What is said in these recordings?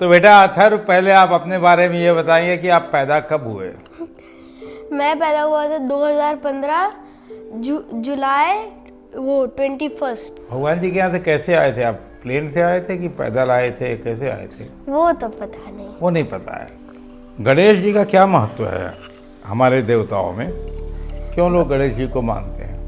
तो बेटा अथर्व, पहले आप अपने बारे में ये बताइए कि आप पैदा कब हुए। मैं पैदा हुआ था 2015 जुलाई 21। भगवान जी के यहाँ से कैसे आए थे आप? प्लेन से आए थे कि पैदल आए थे, कैसे आए थे? वो तो पता नहीं। वो नहीं पता है। गणेश जी का क्या महत्व है हमारे देवताओं में? क्यों लोग गणेश जी को मानते हैं?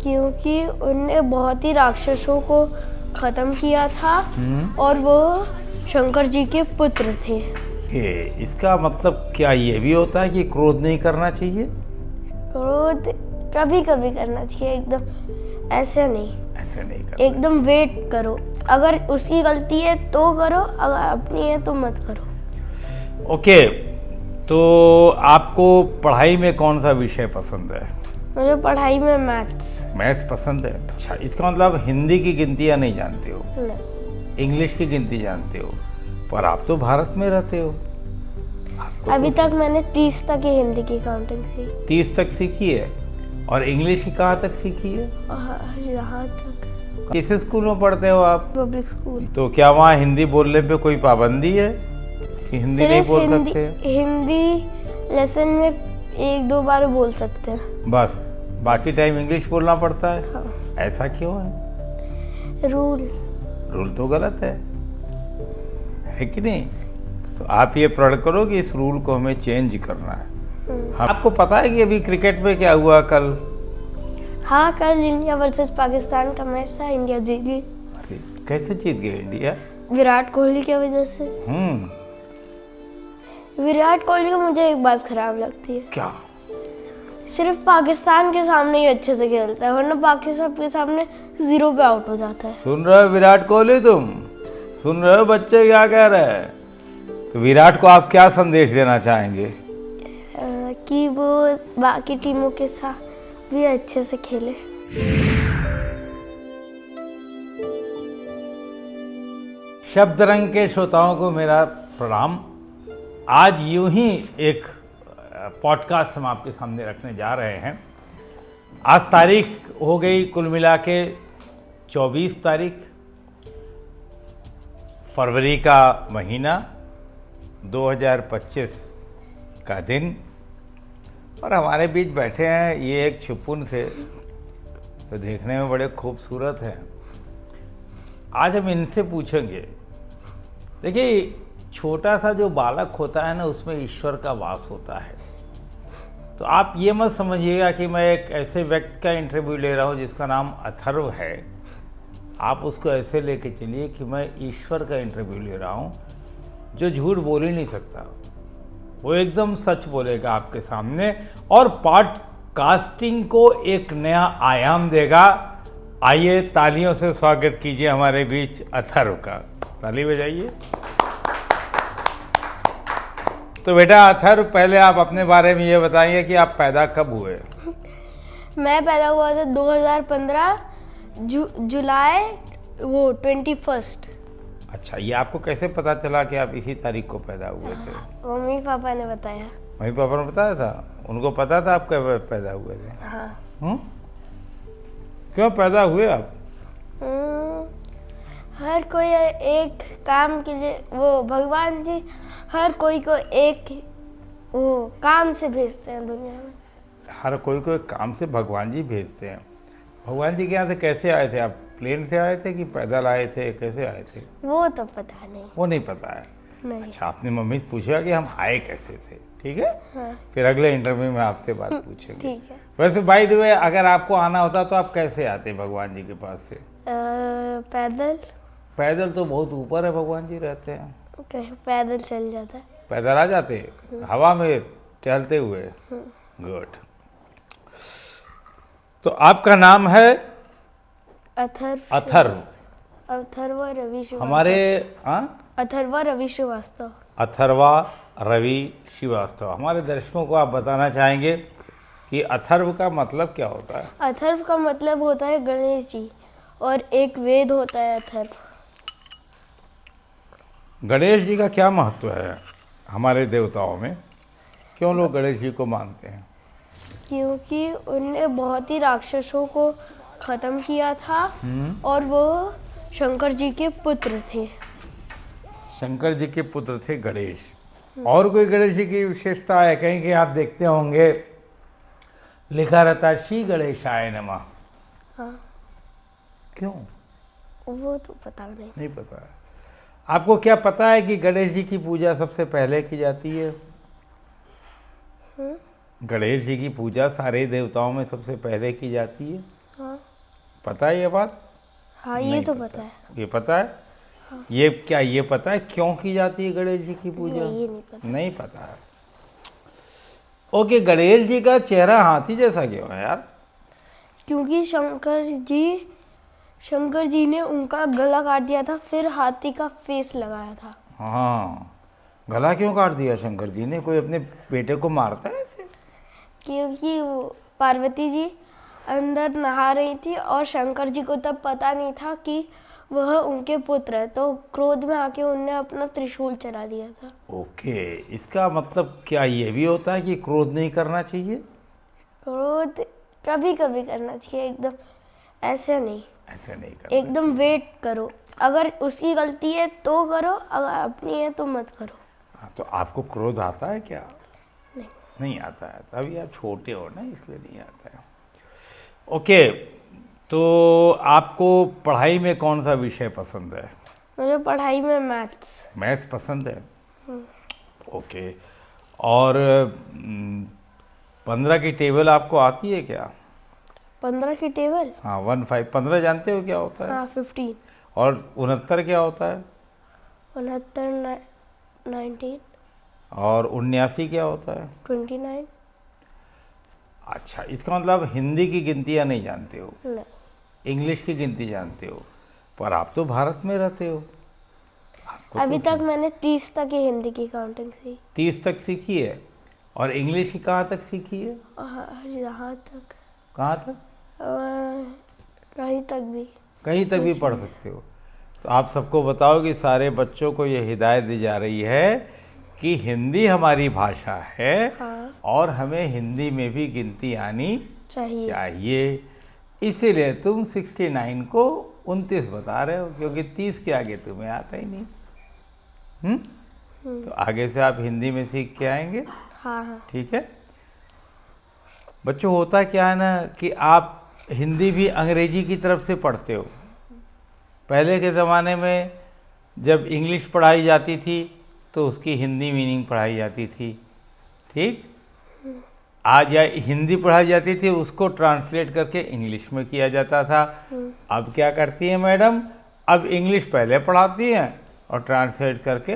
क्योंकि उनने बहुत ही राक्षसों को खत्म किया था और वो शंकर जी के पुत्र थे। इसका मतलब क्या ये भी होता है कि क्रोध नहीं करना चाहिए? क्रोध कभी कभी करना चाहिए, एकदम ऐसे नहीं। ऐसे नहीं करना। एकदम वेट करो, अगर उसकी गलती है तो करो, अगर अपनी है तो मत करो। ओके, तो आपको पढ़ाई में कौन सा विषय पसंद है? मुझे पढ़ाई में मैथ्स पसंद है। अच्छा, इसका मतलब हिंदी की गिनतियाँ नहीं जानते हो, नहीं। इंग्लिश की गिनती जानते हो, पर आप तो भारत में रहते हो। अभी तक मैंने 30 तक ही हिंदी की काउंटिंग सीखी। 30 तक सीखी है, और इंग्लिश की कहाँ तक सीखी है? यहाँ तक। किस स्कूल में पढ़ते हो आप? Public school. तो क्या वहाँ हिंदी बोलने पे कोई पाबंदी है कि हिंदी नहीं बोल सकते? हिंदी लेसन में 1-2 बार बोल सकते हैं बस, बाकी टाइम इंग्लिश बोलना पड़ता है। हाँ। ऐसा क्यों है? रूल तो गलत है कि नहीं? तो आप ये प्रण करो कि इस रूल को हमें चेंज करना है। आपको पता है कि अभी क्रिकेट में क्या हुआ कल? हाँ, कल इंडिया वर्सेस पाकिस्तान का मैच था, इंडिया जीत गई। अरे कैसे जीत गई इंडिया? विराट कोहली की वजह से। विराट कोहली को मुझे एक बात खराब लगती है। क्या? सिर्फ पाकिस्तान के सामने ही अच्छे से खेलता है, वरना पाकिस्तान के सामने 0 पे आउट हो जाता है। सुन रहे हो विराट कोहली? तुम सुन रहे हो बच्चे क्या कह रहे हैं? तो विराट को आप क्या संदेश देना चाहेंगे? कि वो बाकी टीमों के साथ भी अच्छे से खेले। शब्द रंग के श्रोताओं को मेरा प्रणाम। आज यूं ही एक पॉडकास्ट हम आपके सामने रखने जा रहे हैं। आज तारीख हो गई कुल मिला के 24 तारीख, फरवरी का महीना, 2025 का दिन, और हमारे बीच बैठे हैं ये एक छुपुन से, तो देखने में बड़े खूबसूरत हैं। आज हम इनसे पूछेंगे। देखिए, छोटा सा जो बालक होता है ना, उसमें ईश्वर का वास होता है। तो आप ये मत समझिएगा कि मैं एक ऐसे व्यक्ति का इंटरव्यू ले रहा हूँ जिसका नाम अथर्व है। आप उसको ऐसे लेके चलिए कि मैं ईश्वर का इंटरव्यू ले रहा हूँ, जो झूठ बोल ही नहीं सकता। वो एकदम सच बोलेगा आपके सामने, और पॉडकास्टिंग को एक नया आयाम देगा। आइए तालियों से स्वागत कीजिए हमारे बीच अथर्व का। ताली बजाइए। तो बेटा अथर्व, पहले आप अपने बारे में ये बताइए कि आप पैदा कब हुए? मैं पैदा हुआ था 2015 जुलाई 21। अच्छा, ये आपको कैसे पता चला कि आप इसी तारीख को पैदा हुए थे? मम्मी पापा ने बताया। मम्मी पापा ने बताया था? उनको पता था आप कब पैदा हुए थे? हाँ। क्यों पैदा हुए आप? हर कोई एक काम के लिए, वो भगवान जी हर कोई को एक वो काम से भेजते हैं दुनिया में। हर कोई को एक काम से भगवान जी भेजते हैं। भगवान जी के यहाँ से कैसे आए थे आप? प्लेन से आए थे कि पैदल आए थे, कैसे आए थे? वो तो पता नहीं। वो नहीं पता है? नहीं। अच्छा, आपने मम्मी से पूछा कि हम आए कैसे थे, ठीक है? हाँ। फिर अगले इंटरव्यू में आपसे बात पूछेंगे। ठीक है। वैसे बाय द वे, अगर आपको आना होता तो आप कैसे आते भगवान जी के पास से? पैदल। पैदल तो बहुत ऊपर है, भगवान जी रहते हैं। पैदल चल जाता है। पैदल आ जाते हवा में टहलते हुए? गुड। तो आपका नाम है? अथर्व रवि श्रीवास्तव। हमारे अथर्वा रवि श्रीवास्तव। अथर्वा रवि श्रीवास्तव। हमारे दर्शकों को आप बताना चाहेंगे कि अथर्व का मतलब क्या होता है? अथर्व का मतलब होता है गणेश जी, और एक वेद होता है अथर्व। गणेश जी का क्या महत्व है हमारे देवताओं में? क्यों लोग गणेश जी को मानते हैं? क्योंकि उनने बहुत ही राक्षसों को खत्म किया था और वो शंकर जी के पुत्र थे। शंकर जी के पुत्र थे गणेश। और कोई गणेश जी की विशेषता है? कहीं कि आप देखते होंगे लिखा रहता है श्री गणेशाय नमः। हाँ, क्यों? वो तो पता नहीं। नहीं पता। आपको क्या पता है कि गणेश जी की पूजा सबसे पहले की जाती है? गणेश जी की पूजा सारे देवताओं में सबसे पहले की जाती है। हाँ पता है ये बात? हाँ, ये नहीं तो पता। पता है। ये पता है? ये क्या ये पता है क्यों की जाती है गणेश जी की पूजा? नहीं, ये नहीं पता। नहीं पता है। ओके, गणेश जी का चेहरा हाथी जैसा क्यों है यार? क्योंकि शंकर जी ने उनका गला काट दिया था, फिर हाथी का फेस लगाया था। हाँ, गला क्यों काट दिया शंकर जी ने? कोई अपने बेटे को मारता है ऐसे? क्योंकि वो पार्वती जी अंदर नहा रही थी और शंकर जी को तब पता नहीं था कि वह उनके पुत्र है, तो क्रोध में आके उनने अपना त्रिशूल चला दिया था। ओके, इसका मतलब क्या ये भी होता है कि क्रोध नहीं करना चाहिए? क्रोध कभी कभी करना चाहिए, एकदम ऐसे नहीं। ऐसे नहीं करना। एकदम वेट करो, अगर उसकी गलती है तो करो, अगर अपनी है तो मत करो। हाँ, तो आपको क्रोध आता है क्या? नहीं। नहीं आता है, तभी आप छोटे हो ना, इसलिए नहीं आता है। ओके, तो आपको पढ़ाई में कौन सा विषय पसंद है? मुझे पढ़ाई में मैथ्स। मैथ्स पसंद है। ओके, और 15 की टेबल आपको आती है क्या? 15 की टेबल? हाँ, 15 15 जानते हो क्या होता है? हाँ, 15। और 69 क्या होता है? 69 19 और 79 क्या होता है? 29। अच्छा, इसका मतलब हिंदी की गिनतियाँ नहीं जानते हो, नहीं। इंग्लिश की गिनती जानते हो, पर आप तो भारत में रहते हो। आपको अभी तो तक मैंने 30 तक ही हिंदी की काउंटिंग सीखी। 30 तक सीखी है। और इंग्लिश की कहाँ तक सीखी है? यहाँ तक, कहाँ तक? कहीं तक भी। कहीं तक भी पढ़ सकते हो। तो आप सबको बताओ कि सारे बच्चों को ये हिदायत दी जा रही है कि हिंदी हमारी भाषा है। हाँ। और हमें हिंदी में भी गिनती आनी चाहिए। इसीलिए तुम 69 को 29 बता रहे हो, क्योंकि 30 के आगे तुम्हें आता ही नहीं। तो आगे से आप हिंदी में सीख के आएंगे। हाँ हाँ। ठीक है बच्चों, होता क्या है ना कि आप हिंदी भी अंग्रेजी की तरफ से पढ़ते हो। पहले के ज़माने में जब इंग्लिश पढ़ाई जाती थी तो उसकी हिंदी मीनिंग पढ़ाई जाती थी। ठीक, आज या हिंदी पढ़ाई जाती थी, उसको ट्रांसलेट करके इंग्लिश में किया जाता था। अब क्या करती है मैडम? अब इंग्लिश पहले पढ़ाती हैं और ट्रांसलेट करके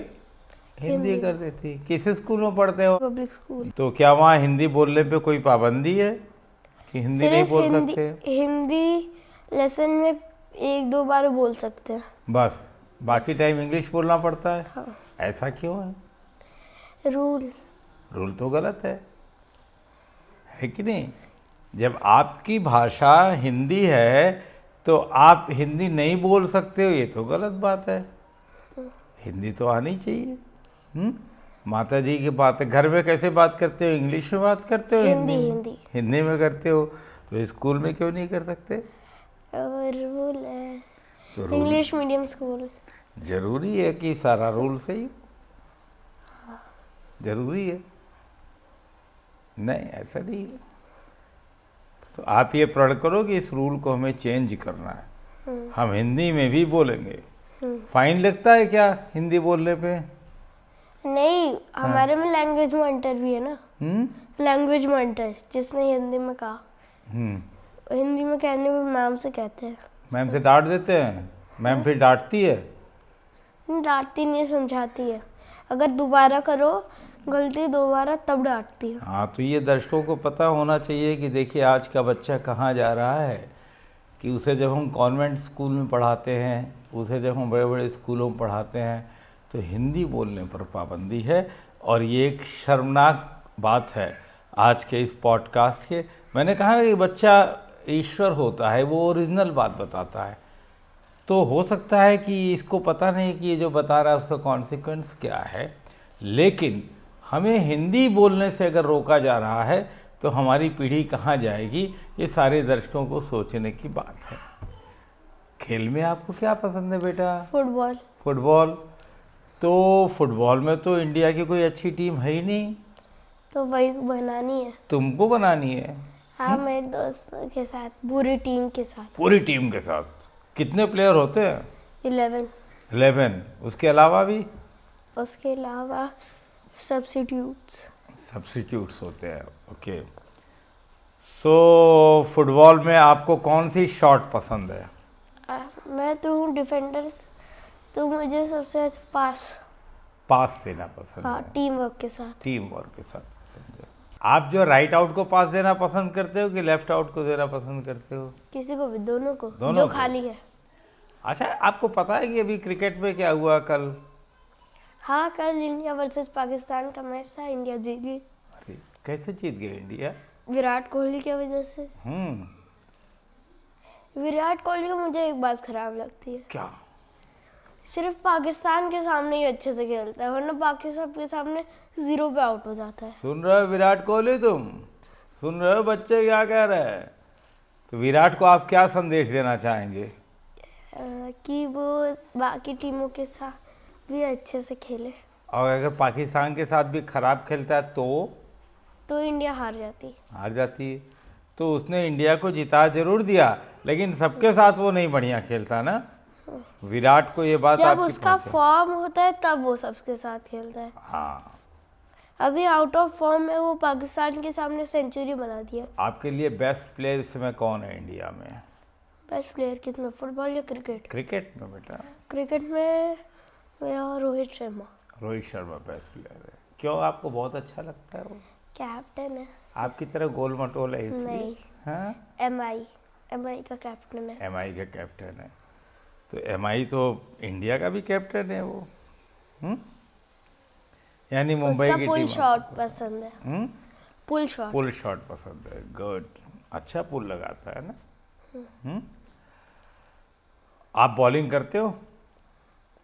हिंदी कर देती। किस स्कूल में पढ़ते हो? Public school. तो क्या वहाँ हिंदी बोलने पे कोई पाबंदी है कि हिंदी नहीं सिर्फ बोल सकते? हिंदी लेसन में 1-2 बार बोल सकते हैं। बस, बाकी टाइम इंग्लिश बोलना पड़ता है। हाँ। ऐसा क्यों है? रूल तो गलत है कि नहीं? जब आपकी भाषा हिंदी है तो आप हिंदी नहीं बोल सकते हो, ये तो गलत बात है। हिंदी तो आनी चाहिए। माता जी की बात है, घर में कैसे बात करते हो? इंग्लिश में बात करते हो? हिंदी। हिंदी में करते हो, तो स्कूल में क्यों नहीं कर सकते? रूल है, तो रूल इंग्लिश मीडियम स्कूल। जरूरी है कि सारा रूल सही हो? जरूरी है? नहीं, ऐसा नहीं है। तो आप ये प्रण करो कि इस रूल को हमें चेंज करना है। हम हिंदी में भी बोलेंगे। फाइन लगता है क्या हिंदी बोलने पे? नहीं, हमारे में लैंग्वेज मॉनिटर भी है ना। लैंग्वेज मॉनिटर, जिसने हिंदी में कहा। हिंदी में कहने में मैम से कहते हैं। मैम से डांट देते हैं? मैम फिर डांटती है? डांटती नहीं, समझाती है। अगर दोबारा करो गलती दोबारा तब डांटती है। हाँ, तो ये दर्शकों को पता होना चाहिए कि देखिए आज का बच्चा कहाँ जा रहा है। कि उसे जब हम कॉन्वेंट स्कूल में पढ़ाते हैं, उसे जब हम बड़े बड़े स्कूलों में पढ़ाते हैं, तो हिंदी बोलने पर पाबंदी है। और ये एक शर्मनाक बात है आज के इस पॉडकास्ट के। मैंने कहा ना कि बच्चा ईश्वर होता है, वो ओरिजिनल बात बताता है। तो हो सकता है कि इसको पता नहीं कि ये जो बता रहा है उसका कॉन्सिक्वेंस क्या है, लेकिन हमें हिंदी बोलने से अगर रोका जा रहा है तो हमारी पीढ़ी कहाँ जाएगी, ये सारे दर्शकों को सोचने की बात है। खेल में आपको क्या पसंद है बेटा? फुटबॉल। फुटबॉल। तो फुटबॉल में तो इंडिया की कोई अच्छी टीम है ही नहीं, तो वही बनानी है। तुमको बनानी है हाँ, मेरे दोस्तों के साथ, पूरी टीम के साथ। पूरी टीम के साथ। कितने प्लेयर होते हैं? 11। 11। उसके अलावा भी उसके अलावा सब्स्टिट्यूट्स होते हैं। ओके। सो फुटबॉल में आपको कौन सी शॉट पसंद है? मैं तो हूँ डिफेंडर, तो मुझे सबसे पास देना पसंद हाँ, है, टीम वर्क के साथ। टीम वर्क के साथ पसंद है। आप जो राइट आउट को पास देना पसंद करते हो कि लेफ्ट आउट को देना पसंद करते हो? किसी को भी, दोनों को, दोनों जो को? खाली है। अच्छा, आपको पता है कि अभी क्रिकेट में क्या हुआ कल? हाँ, कल इंडिया वर्सेस पाकिस्तान का मैच था, इंडिया जीत गई। अरे कैसे जीत गई इंडिया? विराट कोहली की वजह से। विराट कोहली को मुझे एक बात खराब लगती है, क्या? सिर्फ पाकिस्तान के सामने ही अच्छे से खेलता है, वरना पाकिस्तान के सामने 0 पे आउट हो जाता है। सुन रहे हो विराट कोहली? तुम सुन रहे हो बच्चे क्या कह रहे हैं? तो विराट को आप क्या संदेश देना चाहेंगे? कि वो बाकी टीमों के साथ भी अच्छे से खेले। और अगर पाकिस्तान के साथ भी खराब खेलता है तो इंडिया हार जाती है। तो उसने इंडिया को जिता जरूर दिया, लेकिन सबके साथ वो नहीं बढ़िया खेलता ना। विराट को ये बात जब आपकी उसका पहुंचे। फॉर्म होता है तब वो सबके साथ खेलता है। हाँ। अभी आउट ऑफ फॉर्म में वो पाकिस्तान के सामने सेंचुरी बना दिया। आपके लिए बेस्ट प्लेयर इस समय कौन है इंडिया में? बेस्ट प्लेयर किसमें, फुटबॉल या क्रिकेट? क्रिकेट में बेटा। क्रिकेट में मेरा रोहित शर्मा। रोहित शर्मा बेस्ट प्लेयर है। क्यों, आपको बहुत अच्छा लगता है वो? कैप्टन है। आपकी तरह गोल मटोल है इसलिए? नहीं। हाँ, एमआई का कैप्टन है। एमआई का कैप्टन है। तो एमआई तो इंडिया का भी कैप्टन है वो। यानी मुंबई उसका की पुल टीम शॉट पसंद है। हम्म पुल शॉट। पुल शॉट पसंद है। गुड, अच्छा पुल लगाता है ना। आप बॉलिंग करते हो?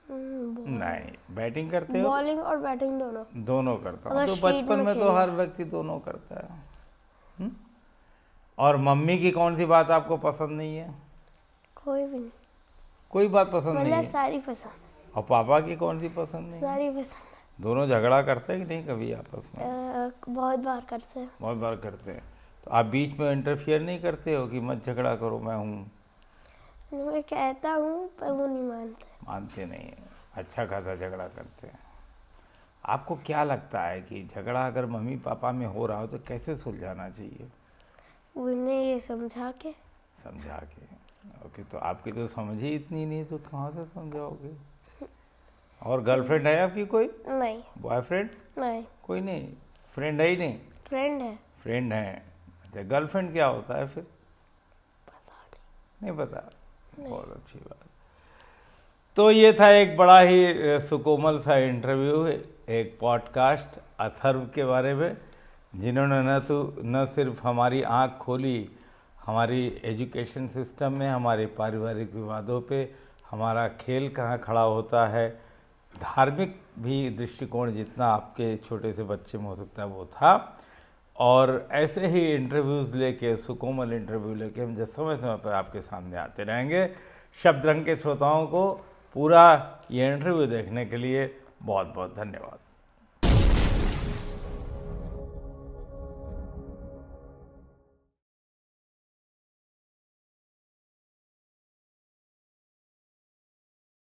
नहीं, बैटिंग करते हो? बॉलिंग और बैटिंग दोनों। दोनों करता हूँ। अगर तो स्ट्रीट बचपन में में तो खेलना हर व्यक्ति दोनों करता है। और मम्मी की कौन सी बात आपको पसंद नहीं है? कोई भी नहीं, कोई बात पसंद नहीं मतलब है? सारी पसंद। और पापा की कौन सी पसंद नहीं है? सारी पसंद। दोनों झगड़ा करते हैं कि नहीं कभी आपस में? बहुत बार करते हैं। बहुत बार करते हैं। तो आप बीच में इंटरफियर नहीं करते हो कि मत झगड़ा करो, मैं हूँ? मैं कहता हूँ पर वो नहीं मानते। मानते नहीं हैं। अच्छा खासा झगड़ा करते हैं। आपको क्या लगता है कि झगड़ा अगर मम्मी पापा में हो रहा हो तो कैसे सुलझाना चाहिए? उन्हें ये समझा के। ओके। तो आपकी तो समझ ही इतनी नहीं, तो कहाँ से समझाओगे? और गर्लफ्रेंड है आपकी कोई? नहीं। बॉयफ्रेंड? नहीं। कोई नहीं, फ्रेंड है ही नहीं? फ्रेंड है। फ्रेंड है। अच्छा, गर्लफ्रेंड क्या होता है फिर? पता नहीं पता? बहुत अच्छी बात। तो ये था एक बड़ा ही सुकोमल सा इंटरव्यू, एक पॉडकास्ट अथर्व के बारे में, जिन्होंने न सिर्फ हमारी आंख खोली हमारी एजुकेशन सिस्टम में, हमारे पारिवारिक विवादों पे, हमारा खेल कहाँ खड़ा होता है, धार्मिक भी दृष्टिकोण जितना आपके छोटे से बच्चे में हो सकता है वो था। और ऐसे ही इंटरव्यूज़ लेके, सुकोमल इंटरव्यू लेके हम जब समय समय पर आपके सामने आते रहेंगे। शब्द रंग के श्रोताओं को पूरा ये इंटरव्यू देखने के लिए बहुत बहुत धन्यवाद।